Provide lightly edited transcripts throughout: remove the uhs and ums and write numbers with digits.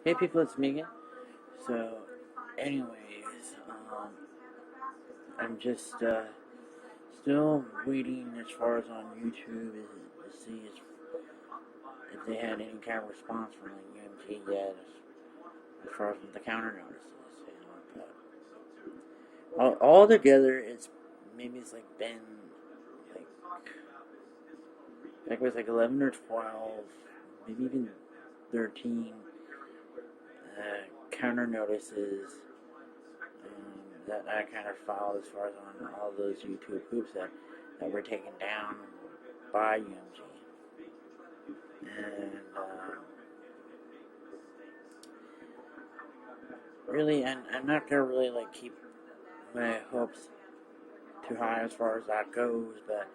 Hey people, it's me again. So, anyways, I'm just still waiting as far as on YouTube to see if they had any kind of response from like UMG yet, as far as the counter notices. But all together, it's like been like I think it was like 11 or 12, maybe even 13 counter notices that I kind of followed as far as on all those YouTube groups that were taken down by UMG. And really, I'm not gonna really like keep my hopes too high as far as that goes, but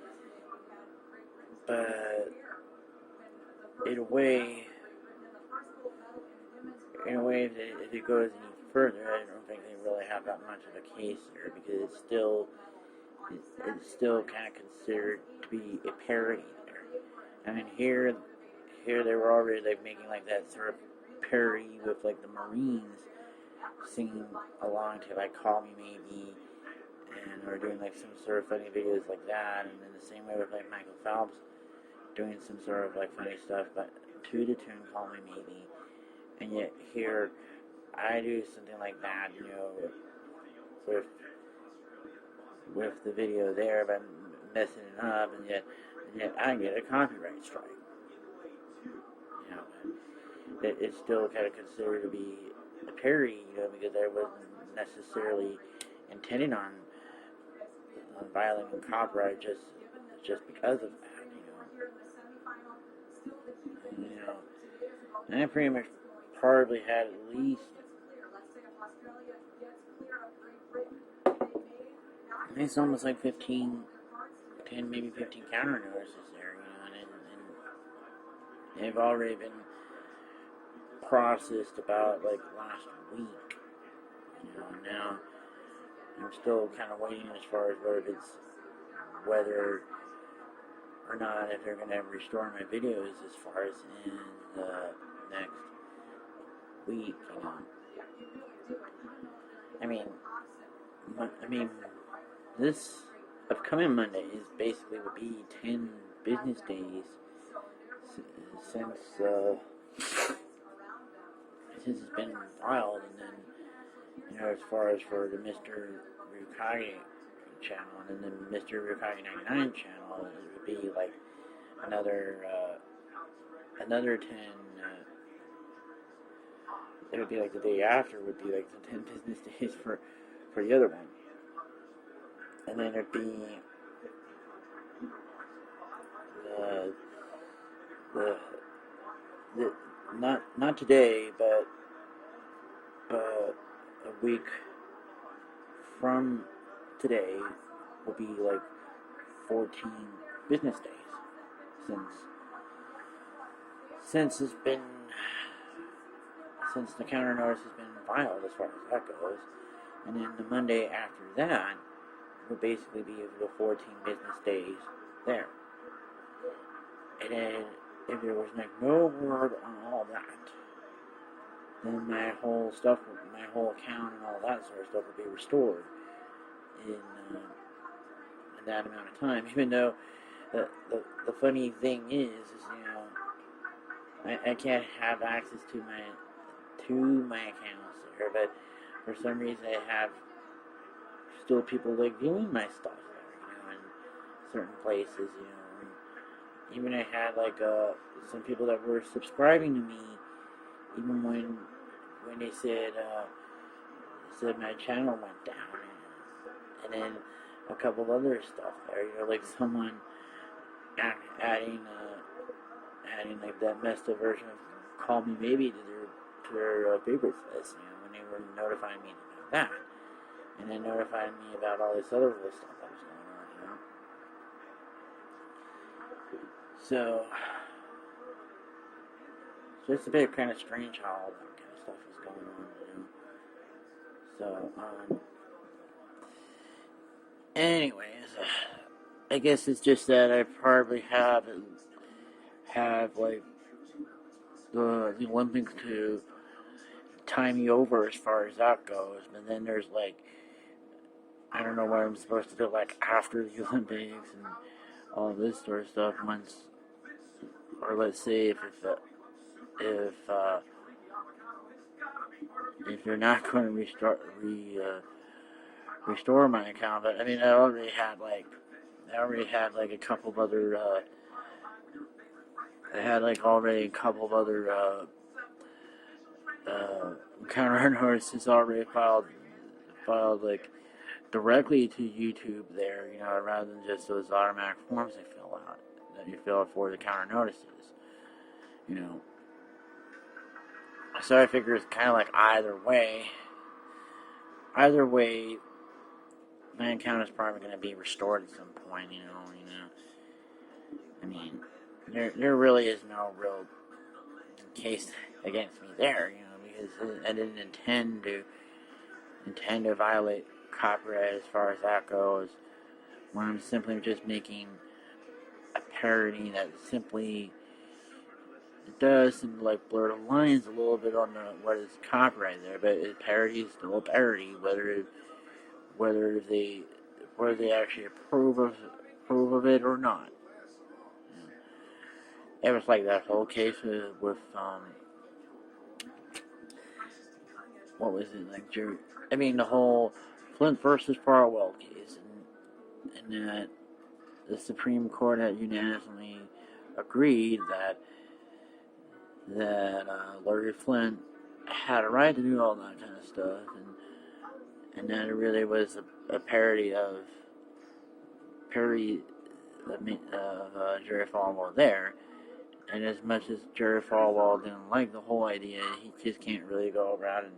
in a way, if it goes any further, I don't think they really have that much of a case there because it's still kind of considered to be a parody there. I mean, here they were already like making like that sort of parody with like the Marines singing along to like "Call Me Maybe," and or doing like some sort of funny videos like that, and then the same way with like Michael Phelps doing some sort of like funny stuff, but to the tune "Call Me Maybe," and yet here I do something like that, with the video there, but messing it up, and yet I get a copyright strike. You know, it's still kind of considered to be a parody, because I wasn't necessarily intending on violating copyright just because of that, And I pretty much probably had at least it's almost like 10, maybe 15 counter notices there, and they've already been processed about like last week, and now I'm still kind of waiting as far as whether or not if they're going to restore my videos as far as in the next week, I mean, this upcoming Monday is basically would be 10 business days since it's been filed, and then as far as for the MrRyukage channel and then the MrRyukage99 channel, it would be like another 10. It would be like the day after would be like the 10 business days for the other one, and then it'd be the not today, but a week from today will be like 14 business days since the counter notice has been filed as far as that goes, and then the Monday after that will basically be the 14 business days there. And then if there was like no word on all that, then my whole account and all that sort of stuff would be restored in that amount of time. Even though the funny thing is I can't have access to my accounts there, but for some reason I have still people like viewing my stuff there, in certain places, and even I had like some people that were subscribing to me, even when they said my channel went down, and then a couple other stuff there, like someone adding like that messed up version of "Call Me Maybe" to their favorites list, when they were notifying me about that, and then notifying me about all this other little stuff that was going on, So, it's just a bit kind of strange how all that kind of stuff is going on, So, anyways, I guess it's just that I probably have like the Olympics to tie me over as far as that goes. But then there's like, I don't know what I'm supposed to do like after the Olympics and all this sort of stuff. Once, or let's say if you're not going to restore my account, but I mean I already had like a couple of other counter notices already filed like directly to YouTube there, rather than just those automatic forms that you fill out for the counter notices, So I figure it's kind of like either way, my account is probably going to be restored at some point, I mean, there really is no real case against me there, because I didn't intend to violate copyright as far as that goes, when I'm simply just making a parody that simply does seem to like blur the lines a little bit on what is copyright there, but a parody is still a parody, whether they actually approve of it or not. It was like that whole case with what was it like? The whole Flint versus Farwell case, and that the Supreme Court had unanimously agreed that Larry Flint had a right to do all that kind of stuff, and that it really was a parody of Jerry Falwell there. And as much as Jerry Falwell didn't like the whole idea, he just can't really go around and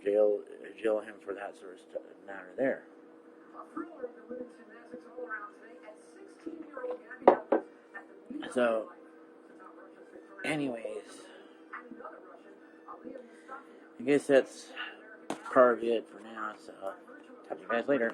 jail him for that sort of matter there. So, anyways, I guess that's part of it for now. So, talk to you guys later.